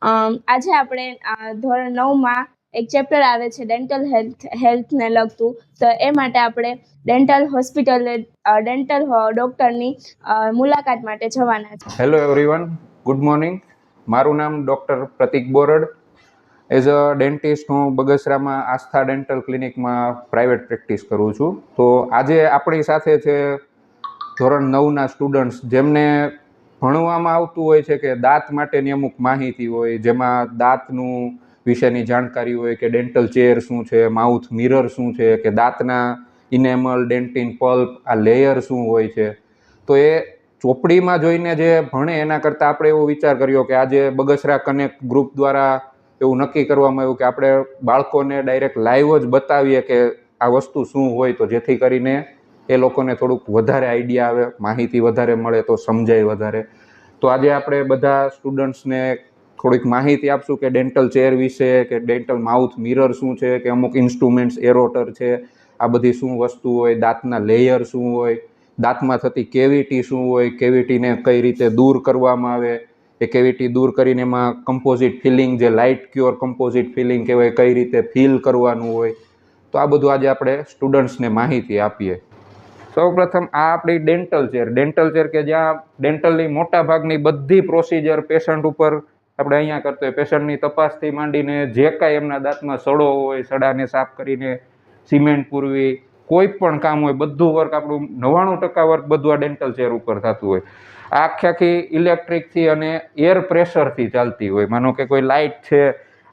આજે આપણે ધોરણ 9માં એક ચેપ્ટર આવે છે ડેન્ટલ હેલ્થને લગતું. તો એ માટે આપણે ડેન્ટલ ડૉક્ટરની મુલાકાત માટે જવાના છે. Hello everyone, good morning. મારું નામ doctor Pratik બોરડ. As a dentist હું બગસરામાં આસ્થા ડેન્ટલ ક્લિનિકમાં પ્રાઇવેટ પ્રેક્ટિસ કરું છું. તો આજે આપણી સાથે છે ધોરણ 9ના સ્ટુડન્ટ્સ, જેમને ભણવામાં આવતું હોય છે કે દાંત માટેની અમુક માહિતી હોય, જેમાં દાંતનું વિશેની જાણકારી હોય કે ડેન્ટલ ચેર શું છે, માઉથ મિરર શું છે, કે દાંતના ઇનેમલ, ડેન્ટિન પલ્પ, આ લેયર શું હોય છે. તો એ ચોપડીમાં જોઈને જે ભણે એના કરતાં આપણે એવો વિચાર કર્યો કે આજે બગસરા કનેક્ટ ગ્રુપ દ્વારા એવું નક્કી કરવામાં આવ્યું કે આપણે બાળકોને ડાયરેક્ટ લાઈવ જ બતાવીએ કે આ વસ્તુ શું હોય, તો જેથી કરીને એ લોકોને થોડુંક વધારે આઈડિયા આવે, માહિતી વધારે મળે, તો સમજાય વધારે. તો આજે આપણે બધા સ્ટુડન્ટ્સને થોડીક માહિતી આપશું કે ડેન્ટલ ચેર વિશે, કે ડેન્ટલ માઉથ મિરર શું છે, કે અમુક ઇન્સ્ટ્રુમેન્ટ્સ એરોટર છે, આ બધી શું વસ્તુ હોય, દાંતના લેયર શું હોય, દાંતમાં થતી કેવિટી શું હોય, કેવિટીને કઈ રીતે દૂર કરવામાં આવે, એ કેવિટી દૂર કરીને એમાં કમ્પોઝિટ ફિલિંગ, જે લાઇટ ક્યોર કમ્પોઝિટ ફિલિંગ કહેવાય, કઈ રીતે ફિલ કરવાનું હોય. તો આ બધું આજે આપણે સ્ટુડન્ટ્સને માહિતી આપીએ. સૌપ્રથમ આ આપણી ડેન્ટલ ચેર કે જ્યાં ડેન્ટલની મોટા ભાગની બધી પ્રોસિજર પેશન્ટ ઉપર આપણે અહીંયા કરતો હોય. પેશન્ટની તપાસથી માંડીને જે કાંઈ એમના દાંતમાં સડો હોય, સડાને સાફ કરીને સિમેન્ટ પૂરવી, કોઈ પણ કામ હોય, બધું વર્ક આપણું 99% વર્ક બધું આ ડેન્ટલ ચેર ઉપર થતું હોય. આ આખી ઇલેક્ટ્રિકથી અને એર પ્રેશરથી ચાલતી હોય. માનો કે કોઈ લાઇટ છે,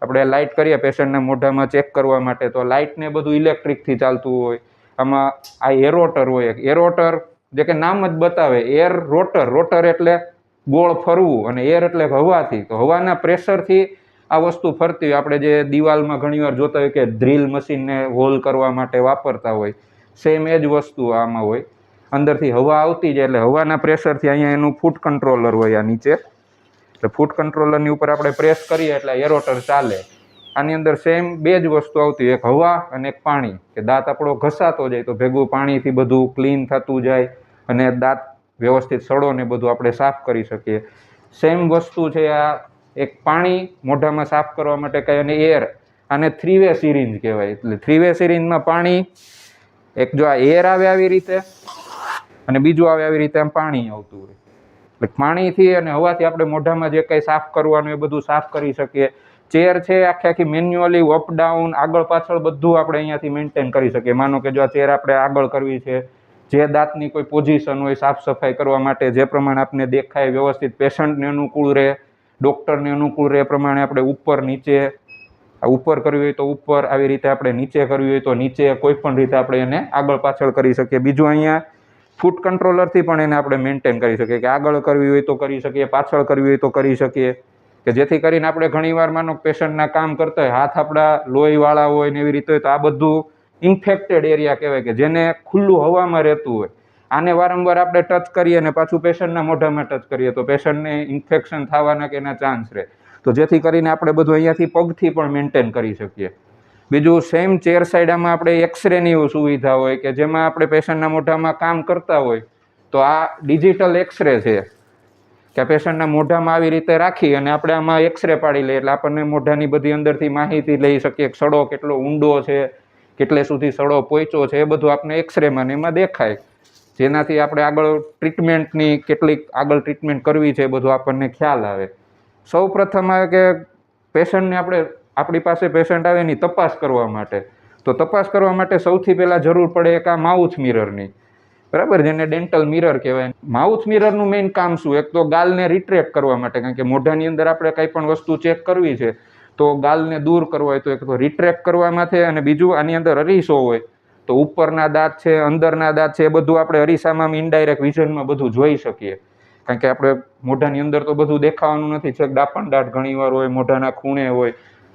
આપણે લાઇટ કરીએ પેશન્ટના મોઢામાં ચેક કરવા માટે, તો લાઇટને બધું ઇલેક્ટ્રિકથી ચાલતું હોય. આમાં આ એરોટર હોય. એરોટર જે કે નામ જ બતાવે, એર રોટર. રોટર એટલે ગોળ ફરવું અને એર એટલે હવાથી. તો હવાના પ્રેશરથી આ વસ્તુ ફરતી હોય. આપણે જે દિવાલમાં ઘણીવાર જોતા હોય કે ડ્રીલ મશીનને હોલ કરવા માટે વાપરતા હોય, સેમ એ જ વસ્તુ આમાં હોય. અંદરથી હવા આવતી જાય એટલે હવાના પ્રેશરથી અહીંયા એનું ફૂટ કંટ્રોલર હોય આ નીચે. એટલે ફૂટ કંટ્રોલરની ઉપર આપણે પ્રેસ કરીએ એટલે એરોટર ચાલે. આની અંદર સેમ બે જ વસ્તુ આવતી હોય, એક હવા અને એક પાણી. કે દાંત આપણો ઘસાતો જાય તો ભેગું પાણીથી બધું ક્લીન થતું જાય અને દાંત વ્યવસ્થિત સડો ને બધું આપણે સાફ કરી શકીએ. સેમ વસ્તુ છે આ એક પાણી મોઢામાં સાફ કરવા માટે કહે, અને એર, આને 3-વે સિરિંજ કહેવાય. એટલે 3-વે સિરિંજમાં પાણી, એક જો આ એર આવે આવી રીતે અને બીજું આવે આવી રીતે, આમ પાણી આવતું હોય. એટલે પાણીથી અને હવાથી આપણે મોઢામાં જે કંઈ સાફ કરવાનું એ બધું સાફ કરી શકીએ. ચેર છે આખી મેન્યુઅલી અપ ડાઉન, આગળ પાછળ બધું આપણે અહીંયાથી મેન્ટેન કરી શકીએ. માનો કે જો આ ચેર આપણે આગળ કરવી છે, જે દાંતની કોઈ પોઝિશન હોય સાફ સફાઈ કરવા માટે, જે પ્રમાણે આપને દેખાય, વ્યવસ્થિત પેશન્ટને અનુકૂળ રહે, ડૉક્ટરને અનુકૂળ રહે, એ પ્રમાણે આપણે ઉપર નીચે, ઉપર કરવી હોય તો ઉપર, આવી રીતે આપણે નીચે કરવી હોય તો નીચે, કોઈ પણ રીતે આપણે એને આગળ પાછળ કરી શકીએ. બીજું અહીંયા ફૂટ કંટ્રોલરથી પણ એને આપણે મેન્ટેન કરી શકીએ, કે આગળ કરવી હોય તો કરી શકીએ, પાછળ કરવી હોય તો કરી શકીએ. કે જેથી કરીને આપણે ઘણીવાર માનો પેશન્ટના કામ કરતા હોય, હાથ આપણા લોહીવાળા હોય ને એવી રીતે હોય, તો આ બધું ઇન્ફેક્ટેડ એરિયા કહેવાય, કે જેને ખુલ્લું હવામાં રહેતું હોય. આને વારંવાર આપણે ટચ કરીએ અને પાછું પેશન્ટના મોઢામાં ટચ કરીએ તો પેશન્ટને ઇન્ફેક્શન થવાના કે એના ચાન્સ રહે. તો જેથી કરીને આપણે બધું અહીંયાથી પગથી પણ મેન્ટેન કરી શકીએ. બીજું સેમ ચેર સાઈડ આમાં આપણે એક્સરેની સુવિધા હોય, કે જેમાં આપણે પેશન્ટના મોઢામાં કામ કરતા હોય તો આ ડિજિટલ એક્સરે છે, કે પેશન્ટના મોઢામાં આવી રીતે રાખી અને આપણે આમાં એક્સરે પાડી લઈએ એટલે આપણને મોઢાની બધી અંદરથી માહિતી લઈ શકીએ. સડો કેટલો ઊંડો છે, કેટલે સુધી સડો પહોંચ્યો છે, એ બધું આપણે એક્સરેમાં ને એમાં દેખાય. જેનાથી આપણે આગળ ટ્રીટમેન્ટની, કેટલીક આગળ ટ્રીટમેન્ટ કરવી છે, એ બધું આપણને ખ્યાલ આવે. સૌ પ્રથમ આવે કે પેશન્ટને આપણી પાસે પેશન્ટ આવે એની તપાસ કરવા માટે, તો તપાસ કરવા માટે સૌથી પહેલાં જરૂર પડે એક આ માઉથ મિરરની, બરાબર, જેને ડેન્ટલ મિરર કહેવાય. માઉથ મિરરનું મેઇન કામ શું? એક તો ગાલને રિટ્રેક્ટ કરવા માટે, કારણ કે મોઢાની અંદર આપણે કંઈ પણ વસ્તુ ચેક કરવી છે તો ગાલને દૂર કરવા હોય તો એક તો રિટ્રેક્ટ કરવામાં છે, અને બીજું આની અંદર અરીસો હોય તો ઉપરના દાંત છે, અંદરના દાંત છે, એ બધું આપણે અરીસામાં ઇનડાયરેક્ટ વિઝનમાં બધું જોઈ શકીએ. કારણ કે આપણે મોઢાની અંદર તો બધું દેખાવાનું નથી, છેક ડાપણ દાંત ઘણીવાર હોય, મોઢાના ખૂણે હોય,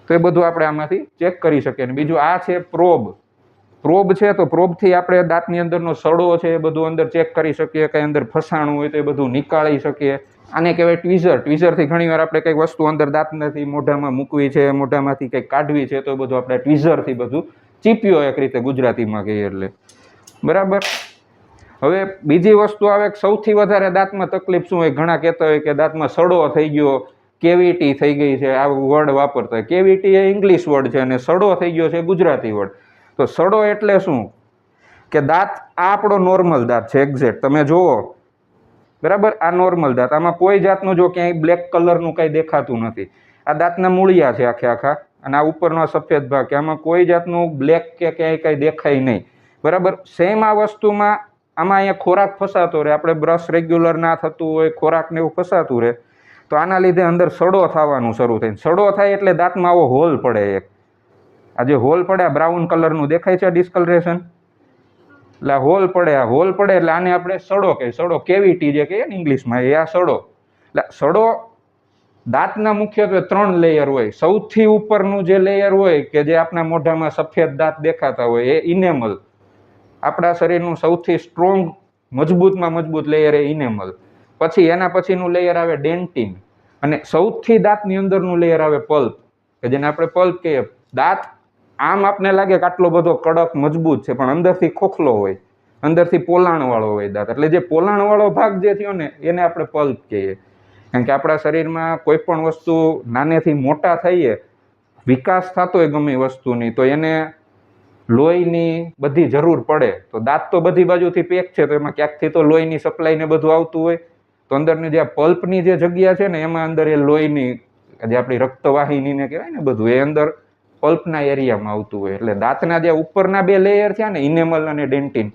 તો એ બધું આપણે આમાંથી ચેક કરી શકીએ. અને બીજું આ છે પ્રોબ છે, તો પ્રોબથી આપણે દાંતની અંદરનો સડો છે એ બધું અંદર ચેક કરી શકીએ, કંઈ અંદર ફસાણું હોય તો એ બધું નીકાળી શકીએ. આને કહેવાય ટ્વીઝર. ટ્વીઝરથી ઘણીવાર આપણે કંઈક વસ્તુ અંદર દાંતમાંથી મોઢામાં મૂકવી છે, મોઢામાંથી કંઈક કાઢવી છે, તો એ બધું આપણે ટ્વીઝરથી બધું ચીપ્યો, એક રીતે ગુજરાતીમાં કહીએ એટલે, બરાબર. હવે બીજી વસ્તુ આવે, સૌથી વધારે દાંતમાં તકલીફ શું હોય? ઘણા કહેતા હોય કે દાંતમાં સડો થઈ ગયો, કેવિટી થઈ ગઈ છે, આ વર્ડ વાપરતા. કેવિટી એ ઇંગ્લિશ વર્ડ છે અને સડો થઈ ગયો છે ગુજરાતી વર્ડ. તો સડો એટલે શું કે દાંત, આ આપણો નોર્મલ દાંત છે એક્ઝેક્ટ, તમે જુઓ બરાબર, આ નોર્મલ દાંત, આમાં કોઈ જાતનું જો ક્યાંય બ્લેક કલરનું કંઈ દેખાતું નથી. આ દાંતના મૂળિયા છે આખે આખા, અને આ ઉપરનો સફેદ ભાગ કે આમાં કોઈ જાતનું બ્લેક કે ક્યાંય કંઈ દેખાય નહીં. બરાબર. સેમ આ વસ્તુમાં આમાં અહીંયા ખોરાક ફસાતો રહે, આપણે બ્રશ રેગ્યુલર ના થતું હોય, ખોરાકને એવું ફસાતું રહે, તો આના લીધે અંદર સડો થવાનું શરૂ થાય. સડો થાય એટલે દાંતમાં આવો હોલ પડે એક. આ જે હોલ પડે, આ બ્રાઉન કલરનું દેખાય છે ડિસ્કલરેશન, એટલે આ હોલ પડે. આ હોલ પડે એટલે આને આપણે સડો કહીએ. સડો, કેવિટી જે કહીએ ને ઇંગ્લિશમાં, એ આ સડો. એટલે સડો, દાંતના મુખ્યત્વે 3 લેયર હોય. સૌથી ઉપરનું જે લેયર હોય કે જે આપણા મોઢામાં સફેદ દાંત દેખાતા હોય, એ ઇનેમલ. આપણા શરીરનું સૌથી સ્ટ્રોંગ, મજબૂતમાં મજબૂત લેયર એ ઇનેમલ. પછી એના પછીનું લેયર આવે ડેન્ટિન, અને સૌથી દાંતની અંદરનું લેયર આવે પલ્પ, કે જેને આપણે પલ્પ કહીએ. દાંત આમ આપને લાગે કે આટલો બધો કડક મજબૂત છે, પણ અંદરથી ખોખલો હોય, અંદરથી પોલાણવાળો હોય દાંત. એટલે જે પોલાણવાળો ભાગ જે થયો ને, એને આપણે પલ્પ કહીએ. કારણ કે આપણા શરીરમાં કોઈ પણ વસ્તુ નાનેથી મોટા થઈએ, વિકાસ થતો હોય ગમે વસ્તુની, તો એને લોહીની બધી જરૂર પડે. તો દાંત તો બધી બાજુથી પેક છે, તો એમાં ક્યાંકથી તો લોહીની સપ્લાય ને બધું આવતું હોય. તો અંદરની જે પલ્પની જે જગ્યા છે ને, એમાં અંદર એ લોહીની જે આપણી રક્તવાહિનીને કહેવાય ને બધું, એ અંદર પલ્પના એરિયામાં આવતું હોય. એટલે દાંતના જે ઉપરના 2 લેયર છે ને, ઇનેમલ અને ડેન્ટિન,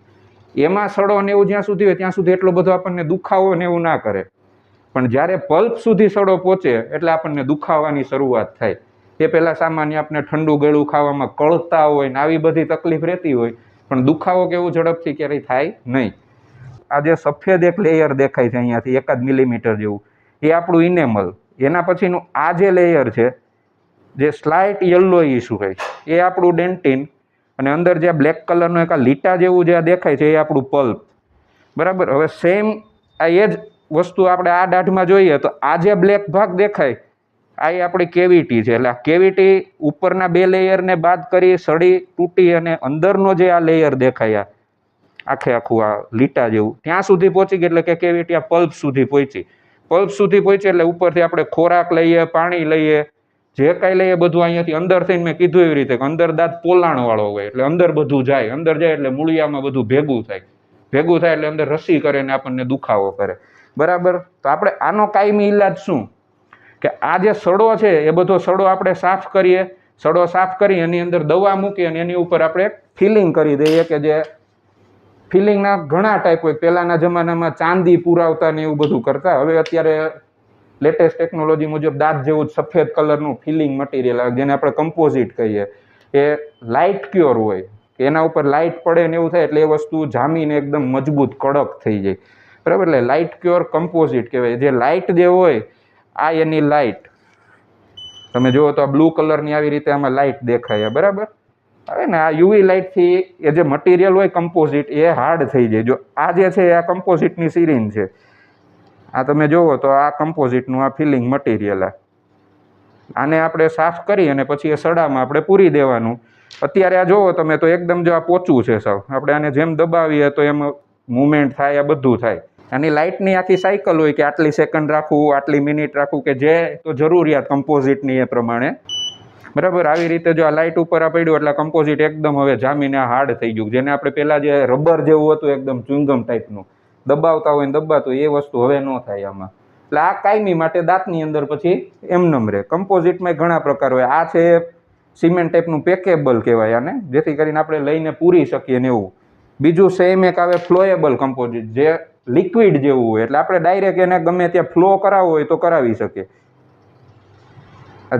એમાં સડો ને એવું જ્યાં સુધી હોય ત્યાં સુધી એટલો બધો આપણને દુખાવો ને એવું ના કરે. પણ જ્યારે પલ્પ સુધી સડો પહોંચે એટલે આપણને દુખાવાની શરૂઆત થાય. એ પહેલાં સામાન્ય આપણે ઠંડુ ગળું ખાવામાં કળતા હોય ને આવી બધી તકલીફ રહેતી હોય, પણ દુખાવો કેવું ઝડપથી ક્યારેય થાય નહીં. આ જે સફેદ એક લેયર દેખાય છે અહીંયાથી 1 મિલીમીટર જેવું, એ આપણું ઇનેમલ. એના પછીનું આ જે લેયર છે, જે સ્લાઇટ યલોઇશ હોય, એ આપણું ડેન્ટિન. અને અંદર જે બ્લેક કલરનો એક આ લીટા જેવું જે દેખાય છે, એ આપણું પલ્પ. બરાબર. હવે સેમ આ એ જ વસ્તુ આપણે આ દાઢમાં જોઈએ તો આ જે બ્લેક ભાગ દેખાય, આ એ આપણી કેવિટી છે. એટલે આ કેવિટી ઉપરના 2 લેયરને બાદ કરી સડી તૂટી અને અંદરનો જે આ લેયર દેખાય, આખે આખું આ લીટા જેવું, ત્યાં સુધી પહોંચી ગઈ. એટલે કે કેવિટી આ પલ્પ સુધી પહોંચી. પલ્પ સુધી પહોંચી એટલે ઉપરથી આપણે ખોરાક લઈએ, પાણી લઈએ, જે કાંઈ લઈએ બધું અહીંયાથી અંદર થઈને, મેં કીધું એવી રીતે કે અંદર દાંત પોલાણવાળો હોય, એટલે અંદર બધું જાય. અંદર જાય એટલે મૂળિયામાં બધું ભેગું થાય. ભેગું થાય એટલે અંદર રસી કરે ને આપણને દુખાવો કરે. બરાબર. તો આપણે આનો કાયમી ઈલાજ શું? કે આ જે સડો છે, એ બધો સડો આપણે સાફ કરીએ. સડો સાફ કરી એની અંદર દવા મૂકી અને એની ઉપર આપણે ફિલિંગ કરી દઈએ. કે જે ફિલિંગના ઘણા ટાઈપ હોય. પહેલાંના જમાનામાં ચાંદી પુરાવતા ને એવું બધું કરતા. હવે અત્યારે લેટેસ્ટ ટેકનોલોજી મુજબ દાંત જેવું જ સફેદ કલરનું ફિલિંગ મટીરિયલ આવે, જેને આપણે કમ્પોઝિટ કહીએ. એ લાઇટ ક્યોર હોય, કે એના ઉપર લાઇટ પડે ને એવું થાય એટલે એ વસ્તુ જામીને એકદમ મજબૂત કડક થઈ જાય. બરાબર. એટલે લાઇટ ક્યોર કમ્પોઝિટ કહેવાય. જે લાઇટ જે હોય, આ એની લાઇટ તમે જુઓ તો આ બ્લુ કલરની આવી રીતે આમાં લાઇટ દેખાય. બરાબર. હવે ને આ યુવી લાઇટથી એ જે મટીરિયલ હોય કમ્પોઝિટ, એ હાર્ડ થઈ જાય. જો આ જે છે આ કમ્પોઝિટની સિરીન છે, આ તમે જુઓ તો આ કમ્પોઝિટનું આ ફિલિંગ મટીરિયલ. આને આપણે સાફ કરી અને પછી એ સડામાં આપણે પૂરી દેવાનું. અત્યારે આ જુઓ તમે તો એકદમ જો આ પોચું છે સાવ. આપણે આને જેમ દબાવીએ તો એમ મુવમેન્ટ થાય, આ બધું થાય. આની લાઇટની આખી સાયકલ હોય કે આટલી સેકન્ડ રાખવું, આટલી મિનિટ રાખવું, કે જે તો જરૂરિયાત કમ્પોઝિટની એ પ્રમાણે. બરાબર. આવી રીતે જો આ લાઇટ ઉપર આ પડ્યું એટલે કમ્પોઝિટ એકદમ હવે જામીને હાર્ડ થઈ ગયું. જેને આપણે પહેલાં જે રબર જેવું હતું એકદમ ચ્યુઇંગમ ટાઈપનું દબાવતા હોય ને દબાતું, એ વસ્તુ હવે ન થાય આમાં. એટલે આ કાયમી માટે દાંતની અંદર પછી એમનેમ રહે. કમ્પોઝિટમાં ઘણા પ્રકાર હોય. આ છે સિમેન્ટ ટાઈપનું પેકેબલ કહેવાય આને, જેથી કરીને આપણે લઈને પૂરી શકીએ ને એવું. બીજું સેમ એક આવે ફ્લોએબલ કમ્પોઝિટ, જે લિક્વિડ જેવું હોય. એટલે આપણે ડાયરેક્ટ એને ગમે ત્યાં ફ્લો કરાવવો હોય તો કરાવી શકીએ.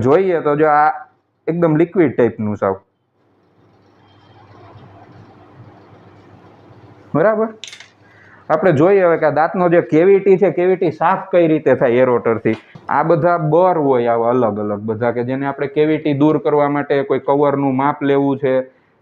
જોઈએ તો જો આ એકદમ લિક્વિડ ટાઈપનું સાવ. બરાબર. આપણે જોઈએ હવે કે આ દાંતનો જે કેવિટી છે, કેવિટી સાફ કઈ રીતે થાય એરોટરથી. આ બધા બર હોય આવા અલગ અલગ બધા, કે જેને આપણે કેવિટી દૂર કરવા માટે કોઈ કવરનું માપ લેવું છે,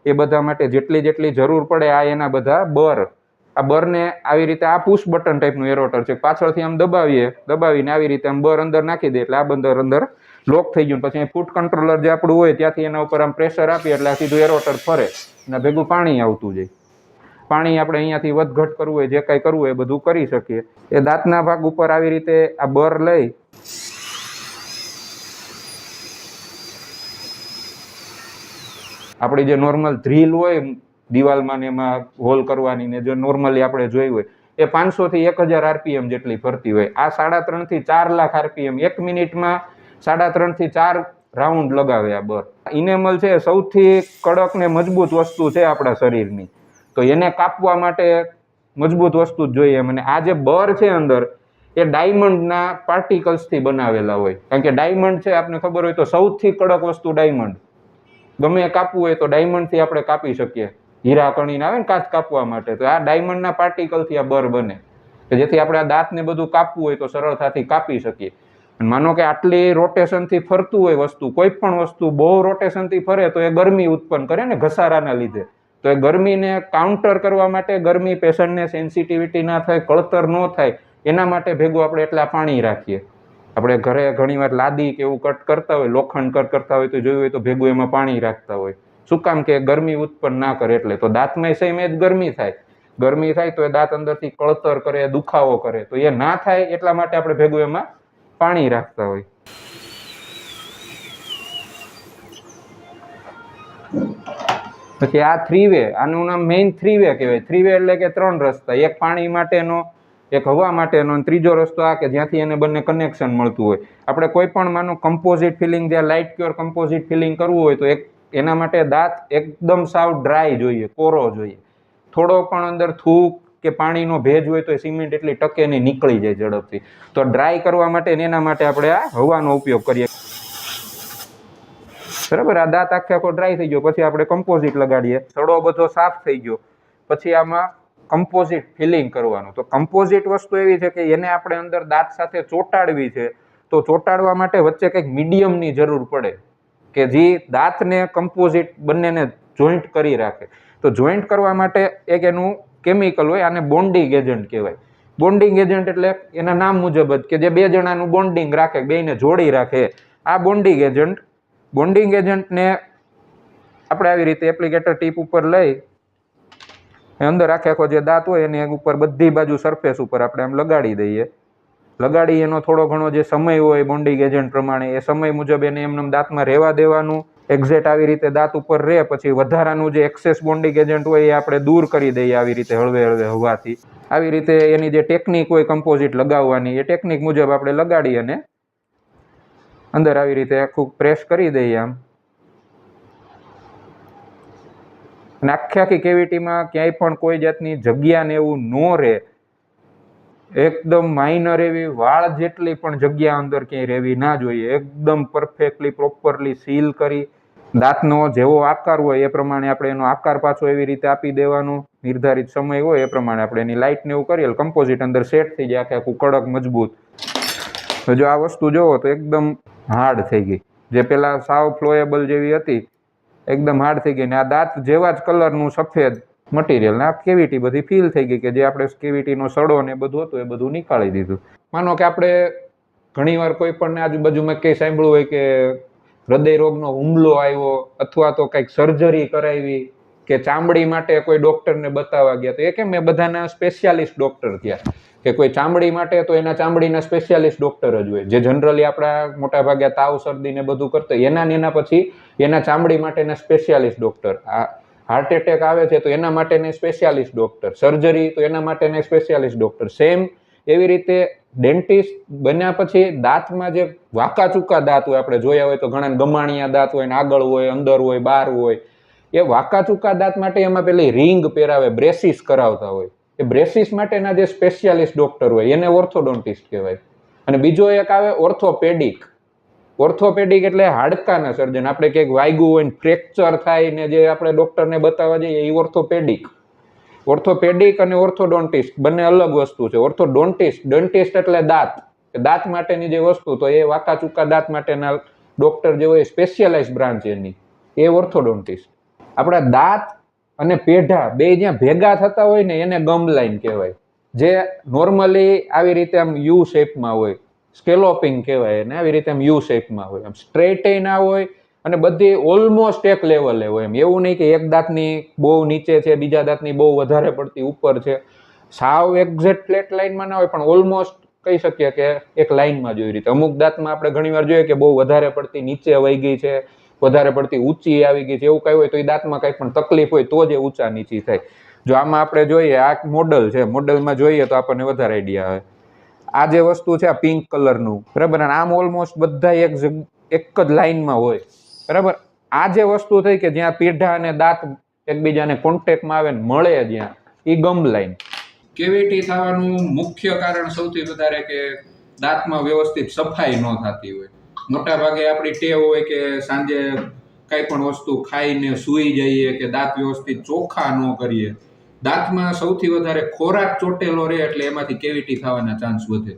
એ બધા માટે જેટલી જરૂર પડે, આ એના બધા બર. આ બરને આવી રીતે આ પુશ બટન ટાઈપનું એરોટર છે, પાછળથી આમ દબાવીને આવી રીતે આમ બર અંદર નાખી દે એટલે આ બંદર અંદર લોક થઈ ગયું. પછી ફૂટ કંટ્રોલર જે આપણું હોય ત્યાંથી એના ઉપર આમ પ્રેશર આપીએ એટલે આ સીધું એરોટર ફરે અને ભેગું પાણી આવતું જાય. પાણી આપણે અહીંયાથી વધઘટ કરવું હોય, જે કાંઈ કરવું હોય એ બધું કરી શકીએ. એ દાંતના ભાગ ઉપર આવી રીતે આ બર લઈ આપણી જે નોર્મલ ડ્રીલ હોય દિવાલમાં ને એમાં હોલ કરવાની ને જે નોર્મલી આપણે જોઈ હોય એ 500 થી 1000 આરપીએમ જેટલી ફરતી હોય. આ 3.5 થી 4 લાખ આરપીએમ 1 મિનિટમાં 3.5 થી 4 રાઉન્ડ લગાવે આ બર. ઇનેમલ છે સૌથી કડક ને મજબૂત વસ્તુ છે આપણા શરીરની, તો એને કાપવા માટે મજબૂત વસ્તુ જ જોઈએ. અને આ જે બર છે અંદર એ ડાયમંડના પાર્ટિકલ્સથી બનાવેલા હોય, કારણ કે ડાયમંડ છે આપને ખબર હોય તો સૌથી કડક વસ્તુ ડાયમંડ. ગમે કાપવું હોય તો ડાયમંડથી આપણે કાપી શકીએ. હીરા કણીને આવે ને કાચ કાપવા માટે, તો આ ડાયમંડના પાર્ટિકલથી આ બર બને, કે જેથી આપણે આ દાંતને બધું કાપવું હોય તો સરળતાથી કાપી શકીએ. માનો કે આટલી રોટેશનથી ફરતું હોય વસ્તુ, કોઈ પણ વસ્તુ બહુ રોટેશનથી ફરે તો એ ગરમી ઉત્પન્ન કરે ને ઘસારાના લીધે. તો એ ગરમીને કાઉન્ટર કરવા માટે, ગરમી પેશન્ટને સેન્સિટિવિટી ના થાય, કળતર ન થાય, એના માટે ભેગું આપણે એટલા પાણી રાખીએ. આપણે ઘરે ઘણીવાર લાદી કે એવું કટ કરતા હોય, લોખંડ કટ કરતા હોય તો જોયું હોય તો ભેગું એમાં પાણી રાખતા હોય. શું કામ? કે ગરમી ઉત્પન્ન ના કરે એટલે. તો દાંતમાં સેમ જ ગરમી થાય. ગરમી થાય તો એ દાંત અંદરથી કળતર કરે, દુખાવો કરે, તો એ ના થાય એટલા માટે આપણે ભેગું એમાં પાણી રાખતા હોય. પછી આ 3 વે, આનું નામ મેઇન 3 વે કહેવાય. 3 વે એટલે કે 3 રસ્તા, એક પાણી માટેનો, એક હવા માટેનો, અને ત્રીજો રસ્તો આ કે જ્યાંથી એને બંને કનેક્શન મળતું હોય. આપણે કોઈ પણ માનો કમ્પોઝિટ ફિલિંગ, જ્યાં લાઇટ ક્યોર કમ્પોઝિટ ફિલિંગ કરવું હોય તો એના માટે દાંત એકદમ સાવ ડ્રાય જોઈએ, કોરો જોઈએ. થોડો પણ અંદર થૂક કે પાણીનો ભેજ હોય તો એ સિમેન્ટ એટલી ટકે નહીં, નીકળી જાય ઝડપથી. તો ડ્રાય કરવા માટે એના માટે આપણે આ હવાનો ઉપયોગ કરીએ. બરાબર, આ દાંત આખો ડ્રાય થઈ ગયો પછી આપણે કમ્પોઝિટ લગાડીએ. સડો બધો સાફ થઈ ગયો પછી આમાં કમ્પોઝિટ ફિલિંગ કરવાનું. તો કમ્પોઝિટ વસ્તુ એવી છે કે એને આપણે અંદર દાંત સાથે ચોંટાડવી છે. તો ચોંટાડવા માટે વચ્ચે કંઈક મીડિયમની જરૂર પડે કે જે દાંતને કમ્પોઝિટ બંનેને જોઈન્ટ કરી રાખે. તો જોઈન્ટ કરવા માટે એક એનું કેમિકલ હોય, આને બોન્ડિંગ એજન્ટ કહેવાય. બોન્ડિંગ એજન્ટ એટલે એના નામ મુજબ જ કે જે બે જણાનું બોન્ડિંગ રાખે, બેયને જોડી રાખે, આ બોન્ડિંગ એજન્ટ. બોન્ડિંગ એજન્ટને આપણે આવી રીતે એપ્લિકેટર ટીપ ઉપર લઈ અંદર આખો જે દાંત હોય એની ઉપર બધી બાજુ સરફેસ ઉપર આપણે આમ લગાડી દઈએ. લગાડી એનો થોડો ઘણો જે સમય હોય બોન્ડિંગ એજન્ટ પ્રમાણે, એ સમય મુજબ એને એમને દાંતમાં રહેવા દેવાનું. એક્ઝેક્ટ આવી રીતે દાંત ઉપર રહે પછી વધારાનું જે એક્સેસ બોન્ડિંગ એજન્ટ હોય એ આપણે દૂર કરી દઈએ આવી રીતે હળવે હળવે હવાથી. આવી રીતે એની જે ટેકનિક હોય કમ્પોઝિટ લગાવવાની, એ ટેકનિક મુજબ આપણે લગાડી અને અંદર આવી રીતે આખું પ્રેસ કરી દઈએ આમ. અને આખી કેવિટીમાં ક્યાંય પણ કોઈ જાતની જગ્યા ને એવું ન રહે, એકદમ માઇનર એવી વાળ જેટલી પણ જગ્યા અંદર ક્યાંય રહેવી ના જોઈએ. એકદમ પરફેક્ટલી પ્રોપરલી સીલ કરી દાંતનો જેવો આકાર હોય એ પ્રમાણે આપણે એનો આકાર પાછો એવી રીતે આપી દેવાનો. નિર્ધારિત સમય હોય એ પ્રમાણે આપણે એની લાઇટ ને એવું કરીએ, કમ્પોઝિટ અંદર સેટ થઈ જાય આખું કડક મજબૂત. તો જો આ વસ્તુ જોવો તો એકદમ હાર્ડ થઈ ગઈ. જે પેલા સાવ ફ્લોએબલ જેવી હતી એકદમ હાર્ડ થઈ ગઈ. ને આ દાંત જેવા જ કલરનું સફેદ મટીરિયલ, આ કેવિટી બધી ફીલ થઈ ગઈ કે જે આપણે કેવિટીનો સડો ને એ બધું હતું એ બધું નીકાળી દીધું. માનો કે આપણે ઘણીવાર કોઈ પણ આજુબાજુમાં કંઈ સાંભળ્યું હોય કે હૃદય રોગનો હુમલો આવ્યો અથવા તો કંઈક સર્જરી કરાવી કે ચામડી માટે કોઈ ડોક્ટરને બતાવવા ગયા, તો એ કેમ એ બધાના સ્પેશિયાલિસ્ટ ડોક્ટર થયા કે કોઈ ચામડી માટે તો એના ચામડીના સ્પેશિયાલિસ્ટ ડોક્ટર જ હોય. જે જનરલી આપણા મોટા ભાગે તાવ શરદી ને બધું કરતા એના પછી એના ચામડી માટેના સ્પેશિયાલિસ્ટ ડોક્ટર. આ હાર્ટ એટેક આવે છે તો એના માટેના સ્પેશિયાલિસ્ટ ડોક્ટર, સર્જરી તો એના માટેના સ્પેશિયાલિસ્ટ ડોક્ટર. સેમ એવી રીતે ડેન્ટિસ્ટ બન્યા પછી દાંતમાં જે વાંકા ચૂકા દાંત હોય, આપણે જોયા હોય તો ઘણા ગમાણિયા દાંત હોય, આગળ હોય, અંદર હોય, બહાર હોય, એ વાંકા ચૂકા દાંત માટે એમાં પેલી રિંગ પહેરાવે, બ્રેસિસ કરાવતા હોય. એ બ્રેસિસ માટેના જે સ્પેશિયાલિસ્ટ ડોક્ટર હોય એને ઓર્થોડોન્ટિસ્ટ કહેવાય. અને બીજો એક આવે ઓર્થોપેડિક. ઓર્થોપેડિક એટલે હાડકાના સર્જન. આપણે ક્યાંક વાગ્યું હોય, ફ્રેક્ચર થાય ને જે આપણે ડોક્ટરને બતાવવા જઈએ એ ઓર્થોપેડિક. ઓર્થોપેડિક અને ઓર્થોડોન્ટિસ્ટ બંને અલગ વસ્તુ છે. ઓર્થોડોન્ટિસ્ટ, ડેન્ટિસ્ટ એટલે દાંત, દાંત માટેની જે વસ્તુ, તો એ વાંકા ચૂકા દાંત માટેના ડોક્ટર જે હોય સ્પેશિયલાઇઝ બ્રાન્ચ એની, એ ઓર્થોડોન્ટિસ્ટ. આપણા દાંત અને પેઢા બે જ્યાં ભેગા થતા હોય ને એને ગમ લાઈન કહેવાય. જે નોર્મલી આવી રીતે આમ યુ શેપમાં હોય, સ્કેલોપિંગ કહેવાય એને. આવી રીતે આમ યુ શેપમાં હોય, આમ સ્ટ્રેટ ના હોય અને બધી ઓલમોસ્ટ એક લેવલે હોય. એમ એવું નહીં કે એક દાંતની બહુ નીચે છે, બીજા દાંતની બહુ વધારે પડતી ઉપર છે. સાવ એક્ઝેક્ટ ફ્લેટ લાઈનમાં ના હોય પણ ઓલમોસ્ટ કહી શકીએ કે એક લાઈનમાં જોઈ રીતે. અમુક દાંતમાં આપણે ઘણીવાર જોઈએ કે બહુ વધારે પડતી નીચે વહી ગઈ છે, વધારે પડતી ઊંચી આવી ગઈ છે એવું કઈ હોય તો એ દાંતમાં કંઈ પણ તકલીફ હોય તો જ એ ઊંચા નીચી થાય. જો આમાં આપણે જોઈએ આ મોડલ છે, મોડલમાં જોઈએ તો આપણને વધારે આઈડિયા આવે. આ જે વસ્તુ છે આ પિંક કલરનું, બરાબર, અને આમ ઓલમોસ્ટ બધા એક જ લાઈનમાં હોય, બરાબર. આ જે વસ્તુ થઈ કે જ્યાં પેઢા અને દાંત એકબીજાને કોન્ટેક્ટમાં આવે ને મળે જ્યાં, એ ગમ લાઈન. કેવિટી થવાનું મુખ્ય કારણ સૌથી વધારે કે દાંતમાં વ્યવસ્થિત સફાઈ ન થતી હોય. મોટા ભાગે આપણી ટેવ હોય કે સાંજે કઈ પણ વસ્તુ ખાઈને સૂઈ જઈએ કે દાંત વ્યવસ્થિત ચોખ્ખા ન કરીએ. દાંતમાં સૌથી વધારે ખોરાક ચોટેલો રહે એટલે એમાંથી કેવિટી થવાના ચાન્સ વધે.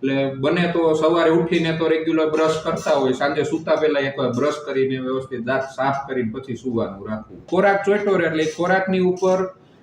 એટલે બને તો સવારે ઉઠીને તો રેગ્યુલર બ્રશ કરતા હોય, સાંજે સૂતા પહેલા એકવાર બ્રશ કરીને વ્યવસ્થિત દાંત સાફ કરીને પછી સૂવાનું રાખવું. ખોરાક ચોટ્યો રહે એટલે ખોરાકની ઉપર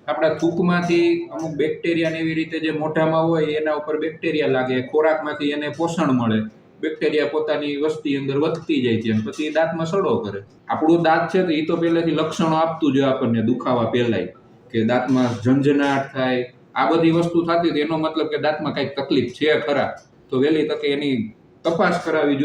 આપણા થૂકમાંથી અમુક બેક્ટેરિયા એવી રીતે જે મોઢામાં હોય એના ઉપર બેક્ટેરિયા લાગે, ખોરાકમાંથી એને પોષણ મળે, બેક્ટેરિયા પોતાની વસ્તી અંદર વધતી જાય છે અને પછી દાંતમાં સડો કરે. આપણું દાંત છે તો એ તો પહેલેથી લક્ષણો આપતું જ આપણને દુખાવા પહેલાય, કે દાંતમાં ઝંઝનાટ થાય, આ બધી વસ્તુ થતી હતી એનો મતલબ કે દાંતમાં કંઈક તકલીફ છે ખરા, તો વહેલી તકે એની તપાસ કરાવવી જોઈએ.